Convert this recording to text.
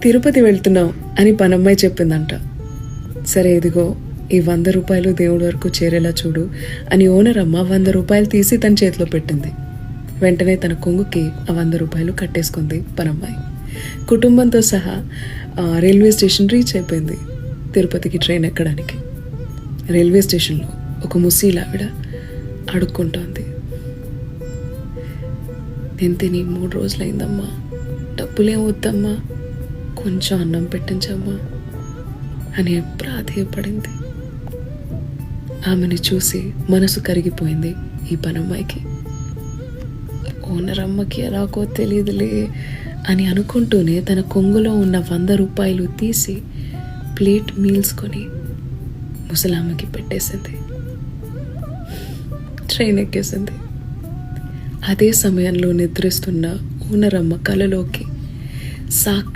తిరుపతి వెళ్తున్నాం అని పనమ్మాయి చెప్పిందంట. సరే ఇదిగో ఈ 100 రూపాయలు దేవుడి వరకు చేరేలా చూడు అని ఓనర్ అమ్మ 100 రూపాయలు తీసి తన చేతిలో పెట్టింది. వెంటనే తన కొంగుకి ఆ 100 రూపాయలు కట్టేసుకుంది పనమ్మాయి. కుటుంబంతో సహా రైల్వే స్టేషన్ రీచ్ అయిపోయింది తిరుపతికి ట్రైన్ ఎక్కడానికి. రైల్వే స్టేషన్లో ఒక ముసీలావిడ అడుక్కుంటోంది. నేను తిని 3 రోజులైందమ్మా, డబ్బులేం వద్దమ్మా, కొంచెం అన్నం పెట్టించమ్మా అని ప్రాధేయపడింది. ఆమెను చూసి మనసు కరిగిపోయింది ఈ పనమ్మాయికి. ఓనర్ అమ్మకి ఎలాగో తెలియదులే అని అనుకుంటూనే తన కొంగులో ఉన్న 100 రూపాయలు తీసి ప్లేట్ మీల్స్ కొని ముసలామ్మకి పెట్టేసింది. ట్రైన్ ఎక్కేసింది. అదే సమయంలో నిద్రిస్తున్న ఓనర్ అమ్మ కలలోకి సాక్షి